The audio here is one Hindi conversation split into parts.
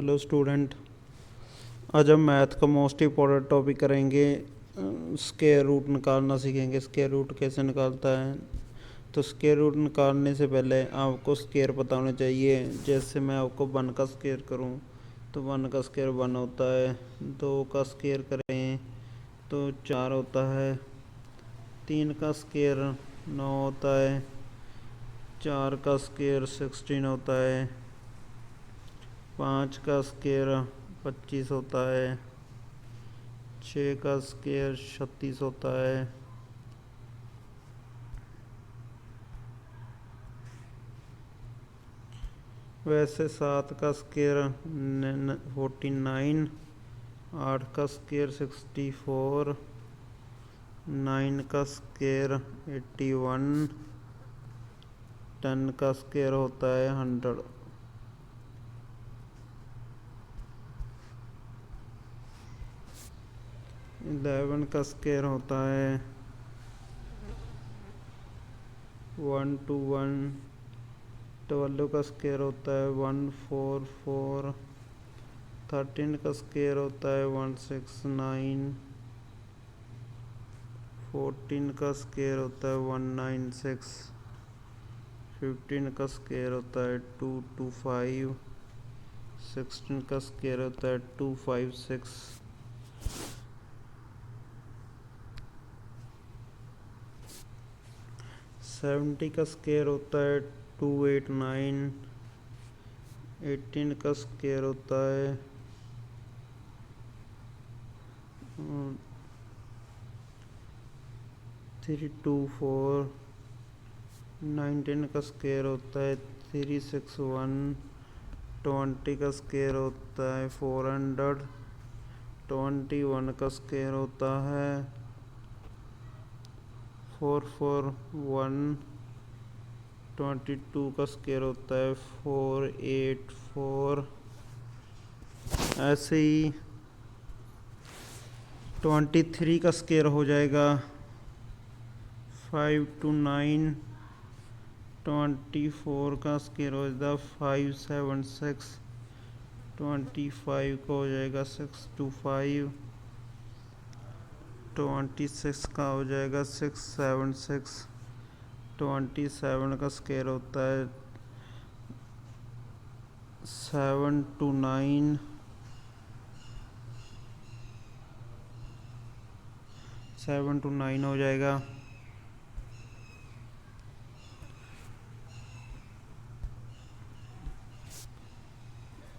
Hello student. आज हम मैथ का मोस्ट इम्पोर्टेंट टॉपिक करेंगे। स्क्वायर रूट निकालना सीखेंगे। स्क्वायर रूट कैसे निकालता है। तो स्क्वायर रूट निकालने से पहले आपको स्क्वायर पता होना चाहिए। जैसे मैं आपको 1 का स्क्वायर करूं तो 1 का स्क्वायर 1 होता है। 2 का स्क्वायर करें तो 4 होता है। 3 का स्क्वायर 9 होता है। 4 का स्क्वायर 16 होता है। 5 का स्क्वायर 25 होता है। 6 का स्क्वायर 36 होता है। वैसे 7 का स्क्वायर 49, 8 का स्क्वायर 64, 9 का स्क्वायर 81, 10 का स्क्वायर होता है 100। 11 का स्क्वायर होता है 1 to 1। 12 का स्क्वायर होता है 144। 13 का स्क्वायर होता है 169। 14 का स्क्वायर होता है 196। 15 का स्क्वायर होता है 225। 16 का स्क्वायर होता है 256। 70 का स्क्वायर होता है 289। 18 का स्क्वायर होता है 324। 19 का स्क्वायर होता है 361। 20 का स्क्वायर होता है 400। 21 का स्क्वायर होता है 441। 22 का स्क्वायर होता है 484। ऐसे ही 23 का स्क्वायर हो जाएगा 529। 24 का स्क्वायर हो जाएगा 576। 25 का हो जाएगा 625। 26 का हो जाएगा 676। 27 का स्क्वायर होता है 729। 729 हो जाएगा।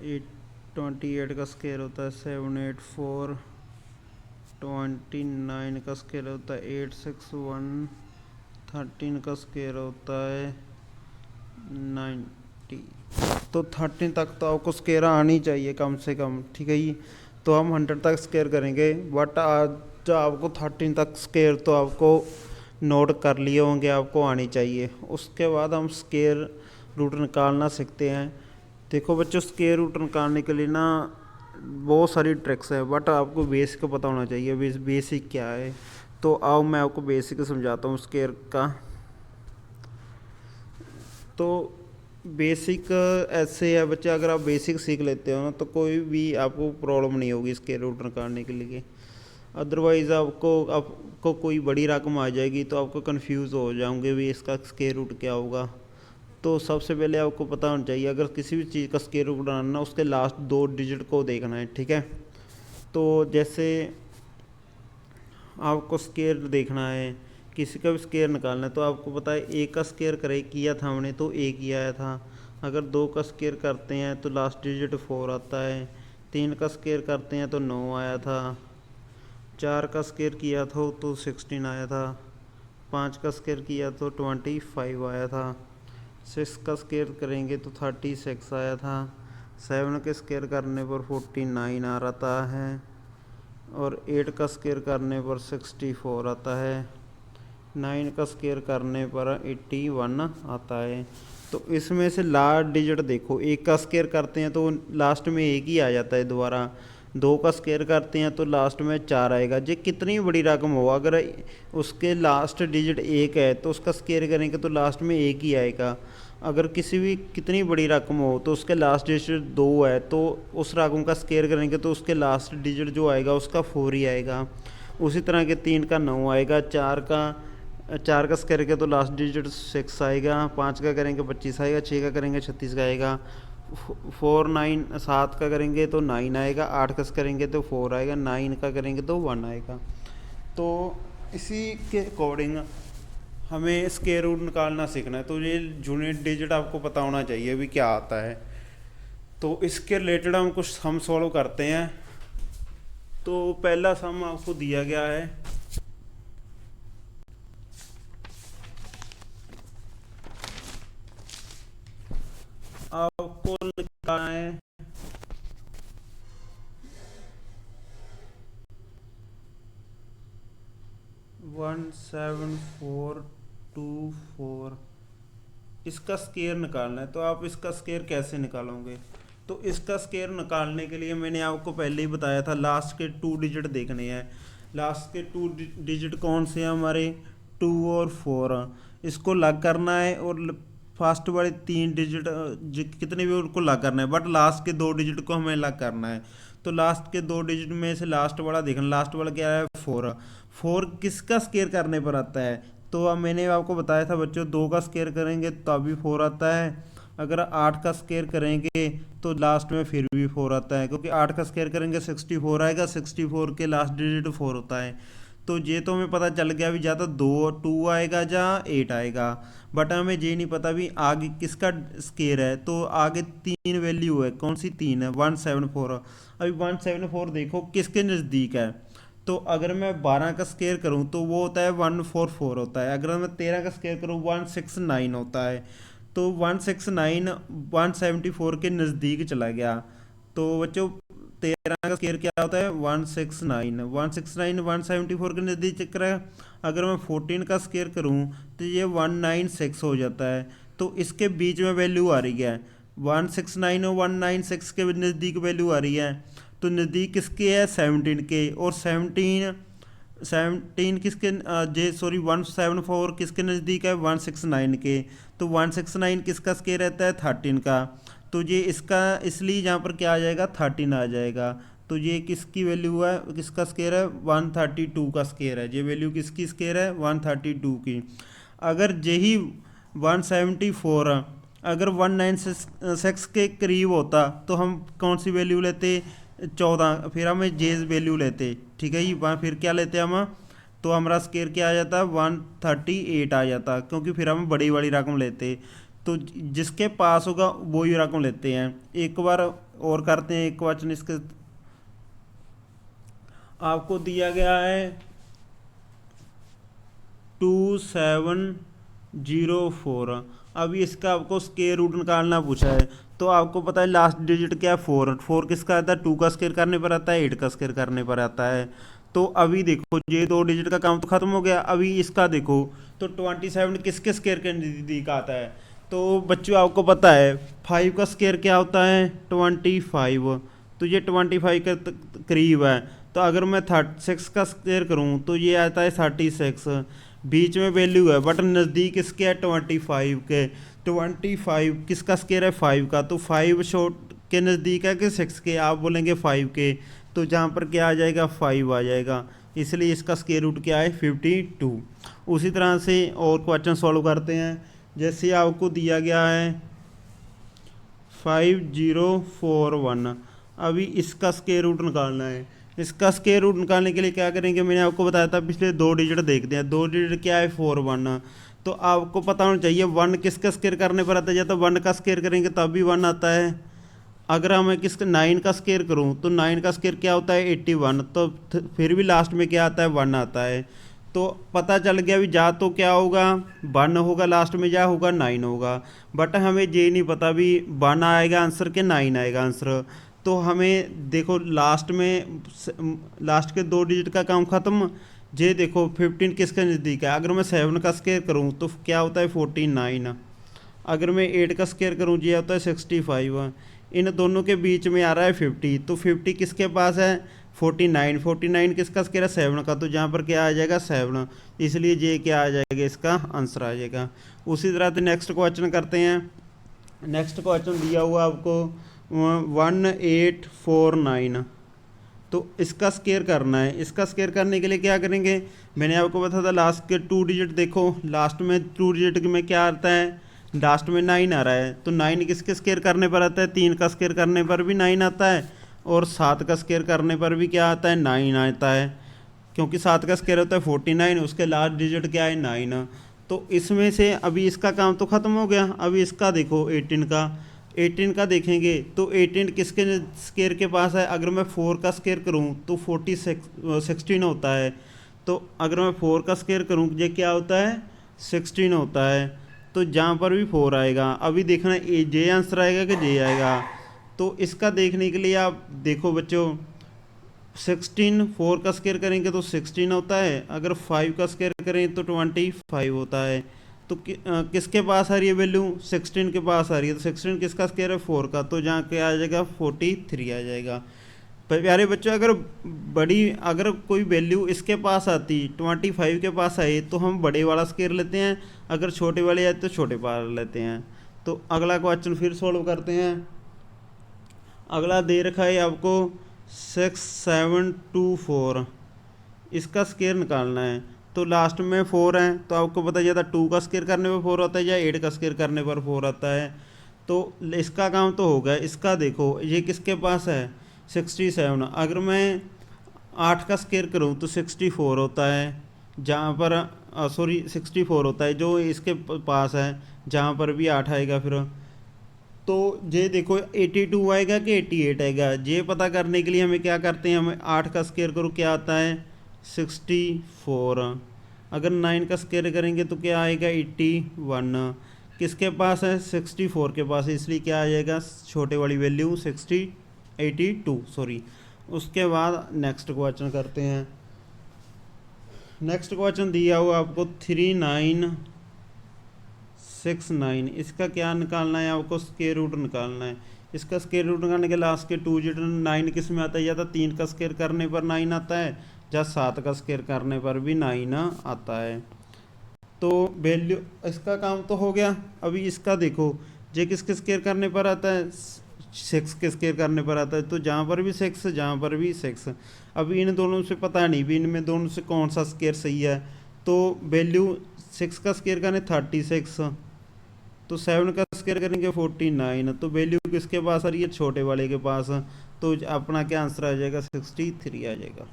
28 का स्क्वायर होता है 784। 29 का स्क्वायर होता है 861। 13 का स्क्वायर होता है 90। तो 13 तक तो आपको स्क्वायर आनी चाहिए कम से कम, ठीक है जी। तो हम 100 तक स्क्वायर करेंगे, बट आज आपको 13 तक स्क्वायर तो आपको नोट कर लिए होंगे, आपको आनी चाहिए। उसके बाद हम स्क्वायर रूट निकालना सीखते हैं। देखो बच्चों, स्क्वायर रूट निकालने के लिए ना बहुत सारी ट्रिक्स है, बट आपको बेसिक पता होना चाहिए। बेसिक क्या है, तो आओ मैं आपको बेसिक समझाता हूँ स्क्वायर का। तो बेसिक ऐसे है बच्चे, अगर आप बेसिक सीख लेते हो ना तो कोई भी आपको प्रॉब्लम नहीं होगी स्क्वायर रूट निकालने के लिए। अदरवाइज़ आपको कोई बड़ी रकम आ जाएगी तो आपको कंफ्यूज हो जाओगे भी इसका स्क्वायर रूट क्या होगा। तो सबसे पहले आपको पता होना चाहिए, अगर किसी भी चीज़ का स्क्वायर रूट बनाना उसके लास्ट 2 डिजिट को देखना है, ठीक है। तो जैसे आपको स्क्वायर देखना है, किसी का भी स्क्वायर निकालना है, तो आपको पता है 1 का स्क्वायर किया था हमने तो 1 ही आया था। अगर 2 का स्क्वायर करते हैं तो लास्ट डिजिट 4 आता है। 3 का स्क्वायर करते हैं तो 9 आया था। 4 का स्क्वायर किया था तो 16 आया था। 5 का स्क्वायर किया तो 25 आया था। 6 का स्क्वायर करेंगे तो 36 आया था। 7 के स्क्वायर करने पर 49 आ रहा है। और 8 का स्क्वायर करने पर 64 आता है। 9 का स्क्वायर करने पर 81 आता है। तो इसमें से लास्ट डिजिट देखो, 1 का स्क्वायर करते हैं तो लास्ट में 1 ही आ जाता है दोबारा। 2 का स्क्वायर करते हैं तो लास्ट में 4 आएगा। जो कितनी बड़ी रकम हो, अगर उसके लास्ट डिजिट 1 है तो उसका स्क्वायर करेंगे तो लास्ट में 1 ही आएगा। अगर किसी भी कितनी बड़ी रकम हो तो उसके लास्ट डिजिट 2 है, तो उस रकम का स्क्वायर करेंगे तो उसके लास्ट डिजिट जो आएगा उसका 4 ही आएगा। उसी तरह के 3 का 9 आएगा, 4 का स्क्वायर करेंगे तो लास्ट डिजिट 6 आएगा, 5 का करेंगे 25 आएगा, 6 का करेंगे 36 का आएगा, 7 का करेंगे तो 9 आएगा, 8 का करेंगे तो 4 आएगा, 9 का करेंगे तो 1 आएगा। तो इसी के अकॉर्डिंग हमें स्क्वायर रूट निकालना सीखना है। तो ये यूनिट डिजिट आपको पता होना चाहिए भी क्या आता है। तो इसके रिलेटेड हम कुछ सम सॉल्व करते हैं। तो पहला सम आपको दिया गया है, आपको निकालना है 17424, इसका स्क्वायर निकालना है। तो आप इसका स्क्वायर कैसे निकालोगे? तो इसका स्क्वायर निकालने के लिए मैंने आपको पहले ही बताया था, लास्ट के 2 डिजिट देखने हैं। लास्ट के 2 डिजिट कौन से हैं हमारे? 2 और 4। इसको लग करना है और फर्स्ट वाले 3 डिजिट कितने भी उनको लग करना है, बट लास्ट के 2 डिजिट को हमें लग करना है। तो लास्ट के 2 डिजिट में से लास्ट वाला देखना, लास्ट वाला क्या है? 4। 4 किसका स्क्वायर करने पर आता है? तो अब मैंने आपको बताया था बच्चों, 2 का स्क्वायर करेंगे तभी 4 आता है, अगर 8 का स्क्वायर करेंगे तो लास्ट में फिर भी 4 आता है, क्योंकि 8 का स्क्वायर करेंगे 64 आएगा, 64 के लास्ट डिजिट 4 होता है। तो ये तो हमें पता चल गया भी या तो 2 आएगा या 8 आएगा, बट हमें ये नहीं पता भी आगे किसका स्क्वायर है। तो आगे 3 वैल्यू है, कौन सी 3 है? 174। अभी 174 देखो किसके नज़दीक है। तो अगर मैं 12 का स्क्वायर करूं तो वो होता है 144 होता है, अगर मैं 13 का स्क्वायर करूं 169 होता है। तो 169 174 के नज़दीक चला गया। तो बच्चों 13 का स्क्वायर क्या होता है? 169 174 के नज़दीक चक्कर है। अगर मैं 14 का स्क्वायर करूं तो ये 196 हो जाता है। तो इसके बीच में वैल्यू आ रही है 169 और 196 के नज़दीक वैल्यू आ रही है। तो नज़दीक किसके है? 17 के। और 17 किसके जे सॉरी 174 किसके नज़दीक है? 169 के। तो 169 किसका स्क्वायर रहता है? 13 का। तो ये इसका इसलिए यहाँ पर क्या आ जाएगा? 13 आ जाएगा। तो ये किसकी वैल्यू है, किसका स्क्वायर है? 132 का स्क्वायर है। ये वैल्यू किसकी स्क्वायर है? 132 की। अगर यही 174 अगर 196 के करीब होता तो हम कौन सी वैल्यू लेते? 14। फिर हम जेज वैल्यू लेते, ठीक है जी। फिर क्या लेते हम? तो हमारा स्क्वायर क्या आ जाता? 138 आ जाता, क्योंकि फिर हम बड़ी वाली रकम लेते। तो जिसके पास होगा वो ही रकम लेते हैं। एक बार और करते हैं, एक क्वेश्चन इसके आपको दिया गया है 2704। अभी इसका आपको स्क्वायर रूट निकालना पूछा है। तो आपको पता है लास्ट डिजिट क्या है? 4 किसका आता है? 2 का स्क्वायर करने पर आता है, 8 का स्क्वायर करने पर आता है। तो अभी देखो ये 2 डिजिट का काम तो खत्म हो गया। अभी इसका देखो तो 27 किसके स्क्वायर के नज़दीक आता है? तो बच्चों आपको पता है 5 का स्क्वायर क्या होता है? 25। तो ये 25 के करीब है। तो अगर मैं 36 का स्क्वायर करूँ तो ये आता है 36। बीच में वैल्यू है बट नज़दीक इसके है 25 के। 25 किसका स्क्वायर है? 5 का। तो 5 शॉर्ट के नज़दीक है कि 6 के? आप बोलेंगे 5 के। तो जहाँ पर क्या आ जाएगा? 5 आ जाएगा। इसलिए इसका स्क्वायर रूट क्या है? 52। उसी तरह से और क्वेश्चन सॉल्व करते हैं। जैसे आपको दिया गया है 5041। अभी इसका स्क्वायर रूट निकालना है। इसका स्क्वायर रूट निकालने के लिए क्या करेंगे? मैंने आपको बताया था पिछले 2 डिजिट देखते हैं। 2 डिजिट क्या है? 41। तो आपको पता होना चाहिए 1 किसका स्क्वायर करने पर आता है? या तो 1 का स्क्वायर करेंगे तब भी 1 आता है। अगर मैं किसका 9 का स्क्वायर करूं तो 9 का स्क्वायर क्या होता है? 81। तो फिर भी लास्ट में क्या आता है? 1 आता है। तो पता चल गया भी जा तो क्या होगा? 1 होगा लास्ट में, या होगा 9 होगा। बट हमें ये नहीं पता भी 1 आएगा आंसर के 9 आएगा आंसर। तो हमें देखो लास्ट में लास्ट के 2 डिजिट का काम ख़त्म। ये देखो 15 किसके नज़दीक है? अगर मैं 7 का स्क्वायर करूँ तो क्या होता है? 49। अगर मैं 8 का स्क्वायर करूँ ये होता है 65। इन दोनों के बीच में आ रहा है 50। तो 50 किसके पास है? 49 किसका स्क्वायर है 7 का, तो जहाँ पर क्या आ जाएगा 7, इसलिए जे क्या आ जाएगा, इसका आंसर आ जाएगा। उसी तरह से नेक्स्ट क्वेश्चन करते हैं। नेक्स्ट क्वेश्चन दिया हुआ आपको 1849, तो इसका स्क्वायर करना है। इसका स्क्वायर करने के लिए क्या करेंगे, मैंने आपको बताया था लास्ट के 2 डिजिट देखो, लास्ट में 2 डिजिट में क्या आता है, लास्ट में 9 आ रहा है, तो 9 किसके स्क्वायर करने पर आता है, 3 का स्क्वायर करने पर भी 9 आता है, और 7 का स्क्वायर करने पर भी क्या आता है 9 आता है, क्योंकि 7 का स्क्वायर होता है 49, उसके लास्ट डिजिट क्या है 9। तो इसमें से अभी इसका काम तो ख़त्म हो गया, अभी इसका देखो 18 का देखेंगे तो 18 किसके स्क्वायर के पास है, अगर मैं 4 का स्क्वायर करूं तो 16 होता है, तो अगर मैं 4 का स्क्वायर करूं ये क्या होता है 16 होता है, तो जहाँ पर भी 4 आएगा, अभी देखना जे आंसर आएगा कि जे आएगा। तो इसका देखने के लिए आप देखो बच्चों, 16 4 का स्क्वायर करेंगे तो 16 होता है, अगर 5 का स्क्वायर करें तो 25 होता है। तो किसके पास आ रही है वैल्यू, 16 के पास आ रही है, तो 16 किसका स्क्वायर है 4 का, तो जहाँ के आ जाएगा 43 आ जाएगा। प्यारे बच्चों, अगर कोई वैल्यू इसके पास आती 25 के पास आई तो हम बड़े वाला स्क्वायर लेते हैं, अगर छोटे वाले आए तो छोटे वाला लेते हैं। तो अगला क्वेश्चन फिर सॉल्व करते हैं। अगला दे रखा है आपको 6724, इसका स्क्वायर निकालना है। तो लास्ट में 4 है, तो आपको पता चला 2 का स्क्वायर करने पर 4 आता है या 8 का स्क्वायर करने पर 4 आता है। तो इसका काम तो होगा। इसका देखो ये किसके पास है 67, अगर मैं 8 का स्क्वायर करूँ तो 64 होता है, जहाँ पर 64 होता है जो इसके पास है, जहाँ पर भी 8 आएगा फिर। तो ये देखो 82 आएगा कि 88 आएगा, ये पता करने के लिए हमें क्या करते हैं, हमें 8 का स्क्वायर करो क्या आता है 64, अगर 9 का स्क्वायर करेंगे तो क्या आएगा 81, किसके पास है 64 के पास है, इसलिए क्या आ जाएगा छोटे वाली वैल्यू 82 सॉरी। उसके बाद नेक्स्ट क्वेश्चन करते हैं। नेक्स्ट क्वेश्चन दिया हुआ आपको 3969, इसका क्या निकालना है, आपको स्क्वायर रूट निकालना है। इसका स्क्वायर रूट निकालने के लास्ट के 2 डिजिट 9 किस में आता है, या तो 3 का स्क्वायर करने पर 9 आता है, या 7 का स्क्वायर करने पर भी 9 आता है। तो वैल्यू इसका काम तो हो गया। अभी इसका देखो जे किसके स्क्वायर करने पर आता है 6 के स्क्वायर करने पर आता है, तो जहाँ पर भी 6 जहाँ पर भी 6। अभी इन दोनों से पता नहीं भी इनमें दोनों से कौन सा स्क्वायर सही है, तो वैल्यू 6 का स्क्वायर करें 36, तो 7 का स्क्वायर करेंगे 49, तो वैल्यू किसके पास आ रही है छोटे वाले के पास, तो अपना क्या आंसर आ जाएगा 63 आ जाएगा।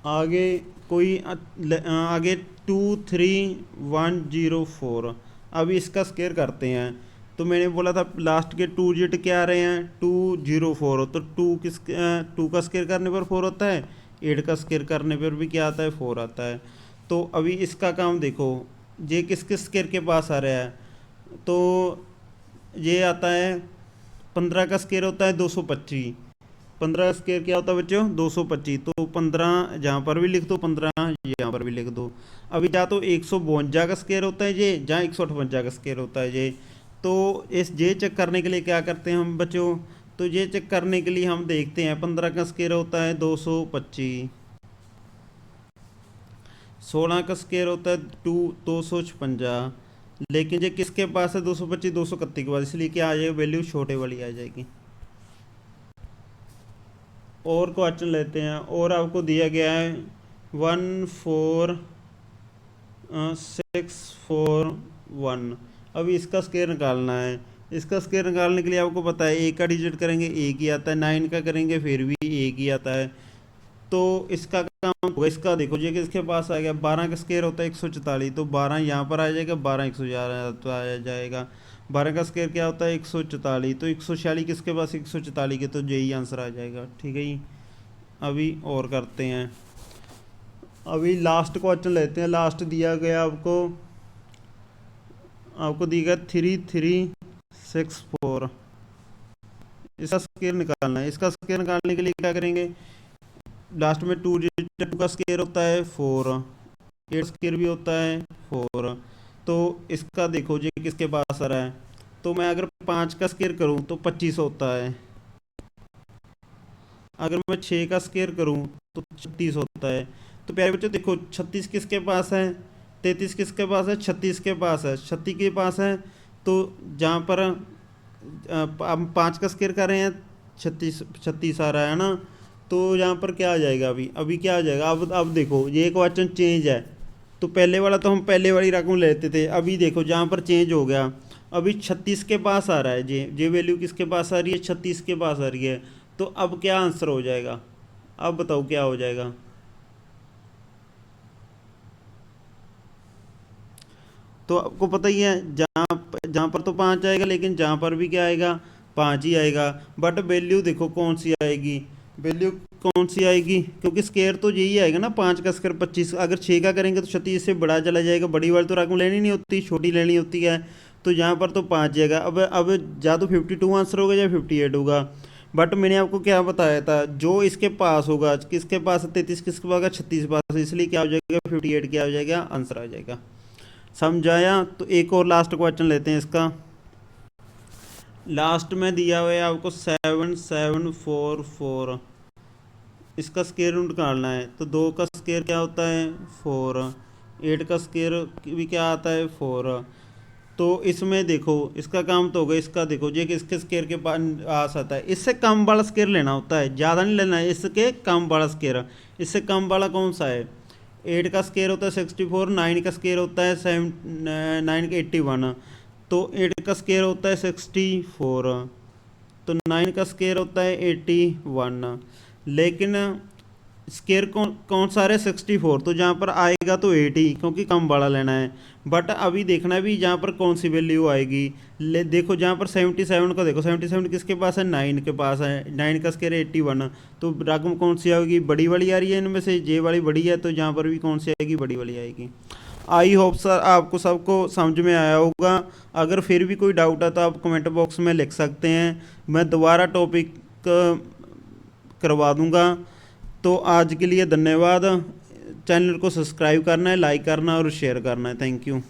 आगे 23104, अभी इसका स्क्वायर करते हैं। तो मैंने बोला था लास्ट के 2 डिजिट क्या आ रहे हैं 204, तो 2 का स्क्वायर करने पर 4 होता है, 8 का स्क्वायर करने पर भी क्या आता है 4 आता है। तो अभी इसका काम देखो ये किस स्क्वायर के पास आ रहा है, तो ये आता है 15 का स्क्वायर होता है 225, 15 का स्क्वायर क्या होता है बच्चों 225, तो 15 जहाँ पर भी लिख दो 15 यहाँ पर भी लिख दो। अभी या तो 152 का स्क्वायर होता है ये, जहाँ 158 का स्क्वायर होता है ये। तो इस ये चेक करने के लिए क्या करते हैं हम बच्चों, तो ये चेक करने के लिए हम देखते हैं 15 का स्क्वायर होता है 225, 16 का स्क्वायर होता है 256, लेकिन ये किसके पास है 225 231 के पास, इसलिए क्या आ जाएगा वैल्यू छोटे वाली आ जाएगी। और क्वेश्चन लेते हैं, और आपको दिया गया है 14641, अभी इसका स्क्वायर निकालना है। इसका स्क्वायर निकालने के लिए आपको पता है एक का डिजिट करेंगे एक ही आता है, 9 का करेंगे फिर भी एक ही आता है। तो इसका काम होगा, इसका देखो ये किसके पास आ गया 12 का स्क्वायर होता है 144, तो 12 यहाँ पर आ जाएगा, 12 111 आ जाएगा। 12 का स्क्वायर क्या होता है 144, तो 146 किसके पास 144 के, तो यही आंसर आ जाएगा। ठीक है जी। अभी और करते हैं, अभी लास्ट क्वेश्चन लेते हैं। लास्ट दिया गया आपको दिया गया 3364, इसका स्क्वायर निकालना है। इसका स्क्वायर निकालने के लिए क्या करेंगे, लास्ट में 2 डिजिट 2 का स्क्वायर होता है 4, 8 स्क्वायर भी होता है 4, तो इसका देखो ये किसके पास आ रहा है, तो मैं अगर 5 का स्क्वायर करूं तो 25 होता है, अगर मैं 6 का स्क्वायर करूँ तो 36 होता है। तो प्यारे बच्चों देखो 36 किसके पास है, 33 किसके पास है, 36 के पास है, 36 के पास है। तो जहाँ पर हम 5 का स्क्वायर कर रहे हैं, 36 36 आ रहा है ना। तो यहाँ पर क्या आ जाएगा, अभी अभी क्या आ जाएगा, अब देखो ये क्वेश्चन चेंज है। तो पहले वाला तो हम पहले वाली रकम लेते थे, अभी देखो जहाँ पर चेंज हो गया, अभी 36 के पास आ रहा है। जे वैल्यू किसके पास आ रही है, 36 के पास आ रही है। तो अब क्या आंसर हो जाएगा, अब बताओ क्या हो जाएगा। तो आपको पता ही है जहाँ जहाँ पर तो 5 आएगा, लेकिन जहाँ पर भी क्या आएगा, 5 ही आएगा। बट वैल्यू देखो कौन सी आएगी, वैल्यू कौन सी आएगी, क्योंकि स्केयर तो यही आएगा ना, 5 का स्केयर 25। अगर 6 का करेंगे तो 36 से बड़ा चला जाएगा, बड़ी वाली तो रकम लेनी नहीं होती, छोटी लेनी होती है। तो यहाँ पर तो 5 जाएगा। अब या तो 52 आंसर होगा या 58 होगा। बट मैंने आपको क्या बताया था, जो इसके पास होगा, किसके पास 33 किसके पास होगा, 36 पास, इसलिए क्या हो जाएगा 58 क्या हो जाएगा, आंसर आ जाएगा। समझाया। तो एक और लास्ट क्वेश्चन लेते हैं इसका। लास्ट में दिया हुआ है आपको 7744, इसका स्केयर रूट निकालना है। तो 2 का स्केयर क्या होता है 4, 8 का स्केयर भी क्या आता है 4। तो इसमें देखो इसका काम तो होगा, इसका देखो ये किसके स्केयर के पास आता है, इससे कम वाला स्केयर लेना होता है, ज़्यादा नहीं लेना है, इसके कम वाला स्केयर। इससे कम वाला कौन सा है, 8 का स्केयर होता है 64, 9 का स्केयर होता है 9 का 81। तो 8 का स्केयर होता है 64, तो 9 का स्केयर होता है 81। लेकिन स्केयर कौन कौन सा है 64, तो जहाँ पर आएगा तो 80, क्योंकि कम वाला लेना है। बट अभी देखना भी जहाँ पर कौन सी वैल्यू आएगी। देखो जहाँ पर 77 का देखो, 77 किसके पास है, 9 के पास है, 9 का स्केयर 81। तो रकम कौन सी आएगी, बड़ी वाली आ रही है इनमें से, ये वाली बड़ी है, तो जहाँ पर भी कौन सी आएगी, बड़ी वाली आएगी। आई होप सर आपको सबको समझ में आया होगा। अगर फिर भी कोई डाउट है तो आप कमेंट बॉक्स में लिख सकते हैं, मैं दोबारा टॉपिक करवा दूंगा। तो आज के लिए धन्यवाद। चैनल को सब्सक्राइब करना है, लाइक करना और शेयर करना है। Thank you.